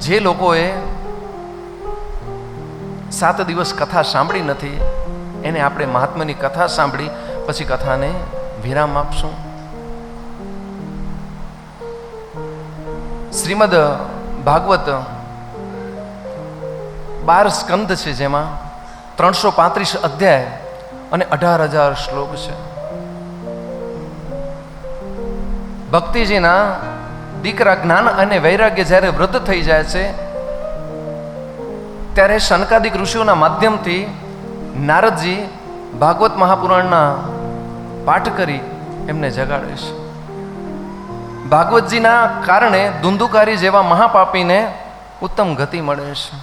જે લોકોએ 7 દિવસ કથા સાંભળી નથી એને આપણે મહાત્માની કથા સાંભળી પછી કથાને વિરામ આપશું. શ્રીમદ ભાગવત 12 સ્કંદ છે, જેમાં 335 અધ્યાય અને 18,000 શ્લોક છે. ભક્તિજીના દીકરા જ્ઞાન અને વૈરાગ્ય જ્યારે વૃદ્ધ થઈ જાય છે ત્યારે શનકાદિક ઋષિઓના માધ્યમથી નારદજી ભાગવત મહાપુરાણના પાઠ કરી એમને જગાડે છે. ભાગવતજીના કારણે ધુંધુકારી જેવા મહાપાપીને ઉત્તમ ગતિ મળે છે.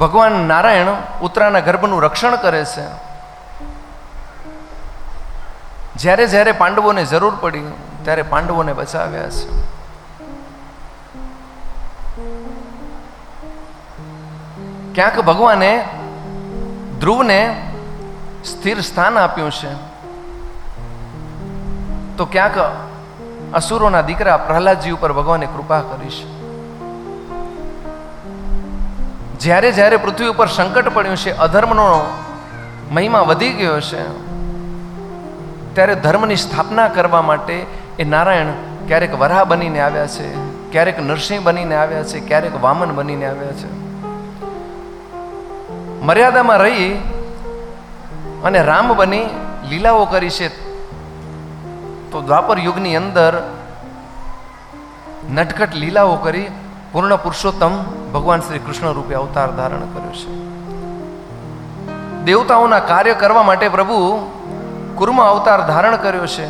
ભગવાન નારાયણ ઉત્તરાના ગર્ભનું રક્ષણ કરે છે. જ્યારે જ્યારે પાંડવોને જરૂર પડી ત્યારે પાંડવોને બચાવ્યા છે. ક્યાંક ભગવાને ધ્રુવને સ્થિર સ્થાન આપ્યું છે, તો ક્યાંક અસુરોના દીકરા પ્રહલાદજી ઉપર ભગવાને કૃપા કરી છે. જ્યારે જ્યારે પૃથ્વી ઉપર સંકટ પડ્યું છે, અધર્મનો મહિમા વધી ગયો છે, ત્યારે ધર્મની સ્થાપના કરવા માટે એ નારાયણ ક્યારેક વરાહ બનીને આવ્યા છે, ક્યારેક નરસિંહ બનીને આવ્યા છે, ક્યારેક વામન બનીને આવ્યા છે. મર્યાદામાં રહી અને રામ બની લીલાઓ કરી છે. તો દ્વાપર યુગની અંદર નટખટ લીલાઓ કરી પૂર્ણ પુરુષોત્તમ ભગવાન શ્રી કૃષ્ણ રૂપે અવતાર ધારણ કર્યો છે. દેવતાઓના કાર્ય કરવા માટે પ્રભુ કુર્મ અવતાર ધારણ કર્યો છે.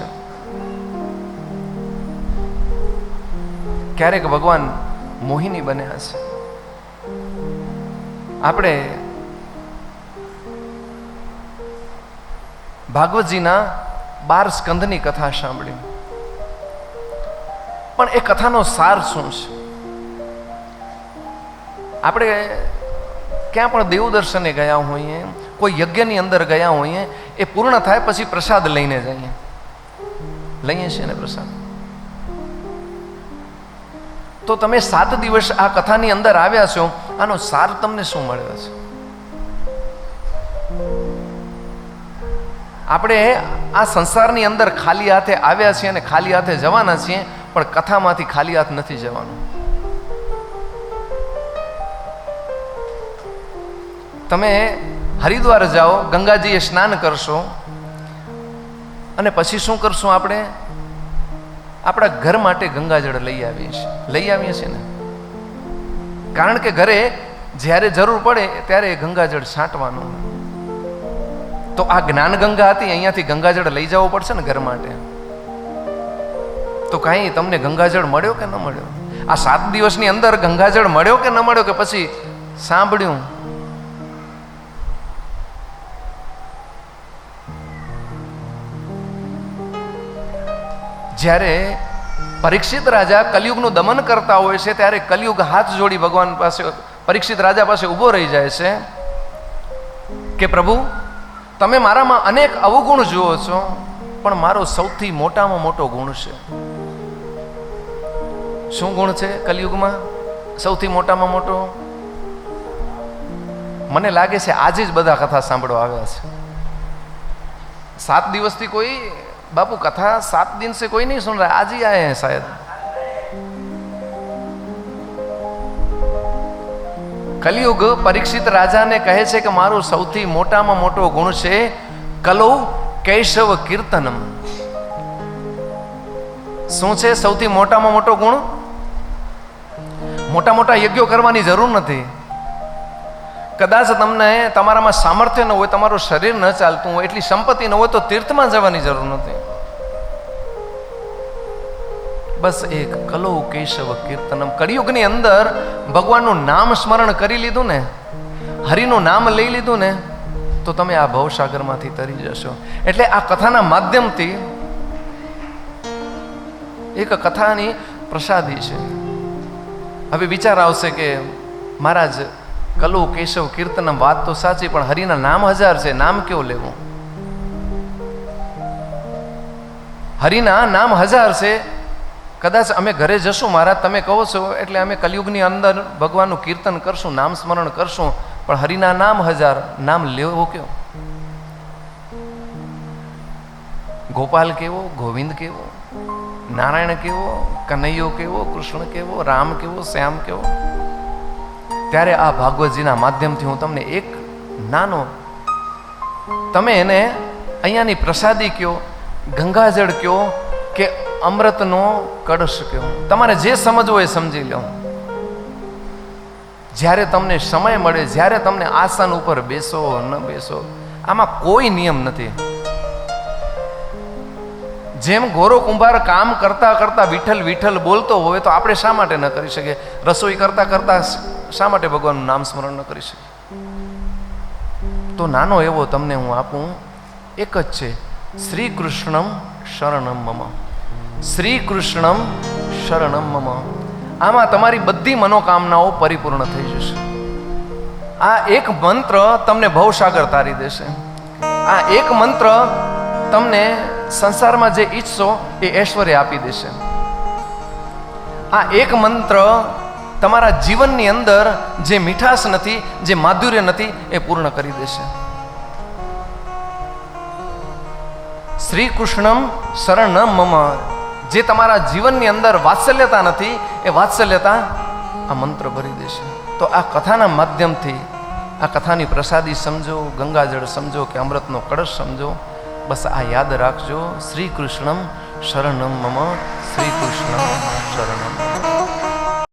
ક્યારેક ભગવાન મોહિની બન્યા છે. આપણે ભાગવતજીના 12 સ્કંદની કથા સાંભળી, પણ એ કથાનો સાર શું છે? આપણે ક્યાં પણ દેવ દર્શને ગયા હોઈએ, કોઈ યજ્ઞની અંદર ગયા હોઈએ, એ પૂર્ણ થાય પછી પ્રસાદ લઈને જઈએ, લઈએ છીએ ને પ્રસાદ. તો તમે 7 દિવસ આ કથાની અંદર આવ્યા છો, આનો સાર તમને શું મળ્યો છે? આપણે આ સંસારની અંદર ખાલી હાથે આવ્યા છીએ અને ખાલી હાથે જવાના છીએ, પણ કથામાંથી ખાલી હાથ નથી જવાનું. તમે હરિદ્વાર જાઓ, ગંગાજીએ સ્નાન કરશો અને પછી શું કરશું? આપણે આપણા ઘર માટે ગંગાજળ લઈ આવીએ છીએ ને, કારણ કે ઘરે જ્યારે જરૂર પડે ત્યારે ગંગાજળ છાંટવાનું. તો આ જ્ઞાન ગંગા હતી, અહીંયાથી ગંગાજળ લઈ જવું પડશે ને ઘર માટે. તો કાંઈ તમને ગંગાજળ મળ્યો કે ન મળ્યો? આ 7 દિવસની અંદર ગંગાજળ મળ્યો કે ન મળ્યો? કે પછી સાંભળ્યું? જ્યારે પરીક્ષિત રાજા કલિયુગનું દમન કરતા હોય છે ત્યારે કલિયુગ હાથ જોડી ભગવાન પાસે, પરીક્ષિત રાજા પાસે ઊભો રહી જાય છે કે પ્રભુ, તમે મારામાં અનેક અવગુણ જુઓ છો, પણ મારો સૌથી મોટામાં મોટો ગુણ છે. શું ગુણ છે કલિયુગમાં સૌથી મોટામાં મોટો? મને લાગે છે આજે જ બધા કથા સાંભળવા આવ્યા છે. 7 દિવસથી કોઈ बापू कथा 7 दिन से कोई नहीं सुन रहा, आज ही आए हैं शायद. कलियुग परीक्षित राजा ने कहे छे कि मारो सौथी मोटामां मोटो गुण छे कलौ कैशव कीर्तनम. શું છે સૌથી મોટામાં મોટો ગુણ? મોટા મોટા યજ્ઞો કરવાની જરૂર નથી. કદાચ તમને તમારામાં સામર્થ્ય ન હોય, તમારું શરીર ન ચાલતું હોય, એટલી સંપત્તિ ન હોય તો તીર્થમાં જવાની જરૂર નથી. બસ એક કલો કેશવ કીર્તનમ. કળિયુગની અંદર ભગવાનનું નામ સ્મરણ કરી લીધું ને, હરિનું નામ લઈ લીધું ને, તો તમે આ ભવસાગરમાંથી તરી જશો. એટલે આ કથાના માધ્યમથી એક કથાની પ્રસાદી છે. હવે વિચાર આવશે કે મહારાજ કલો કેશવ કીર્તનમ વાત તો સાચી, પણ હરિના નામ 1000 છે, નામ કેવું લેવું? હરિના નામ 1000 છે, કદાચ અમે ઘરે જશું મહારાજ તમે કહો છો એટલે અમે કલયુગની અંદર ભગવાનનું કીર્તન કરશું, નામ સ્મરણ કરશું, પણ હરિના નામ 1000, નામ લેવો કયો? ગોપાલ કેવો, ગોવિંદ કેવો, નારાયણ કેવો, કનૈયો કેવો, કૃષ્ણ કેવો, રામ કેવો, શ્યામ કેવો? ત્યારે આ ભાગવતજીના માધ્યમથી હું તમને એક નાનો, તમે એને અહીંયાની પ્રસાદી કયો, ગંગાજળ કયો કે અમૃતનો કળશ કયો, તમારે જે સમજવો એ સમજી લો. જ્યારે તમને સમય મળે, જ્યારે તમને આસન ઉપર બેસો ન બેસો, આમાં કોઈ નિયમ નથી. જેમ ગોરો કુંભાર કામ કરતા કરતા વિઠ્ઠલ વિઠ્ઠલ બોલતો હોય તો આપણે શા માટે ન કરી શકીએ? રસોઈ કરતા કરતા શા માટે ભગવાનનું નામ સ્મરણ ન કરી શકીએ? તો નાનો એવો તમને હું આપું, એક જ છે, શ્રી કૃષ્ણમ શરણમ મમ, શ્રી કૃષ્ણમ શરણમ મમ. આમાં તમારી બધી મનોકામનાઓ પરિપૂર્ણ થઈ જશે. આ એક મંત્ર તમને ભવસાગર તારી દેશે. આ એક મંત્ર તમને સંસારમાં જે ઈચ્છો એ ઐશ્વર્ય આપી દેશે. આ એક મંત્ર તમારા જીવનની અંદર જે મીઠાશ નથી, જે માધુર્ય નથી, એ પૂર્ણ કરી દેશે. શ્રી કૃષ્ણમ શરણમ મમ. જે તમારા જીવનની અંદર વાત્સલ્યતા નથી, એ વાત્સલ્યતા આ મંત્ર ભરી દેશે. તો આ કથાના માધ્યમથી, આ કથાની પ્રસાદી સમજો, ગંગાજળ સમજો કે અમૃતનો કળશ સમજો, બસ આ યાદ રાખજો, શ્રી કૃષ્ણમ શરણમ મમ, શ્રી કૃષ્ણમ શરણમ મમ.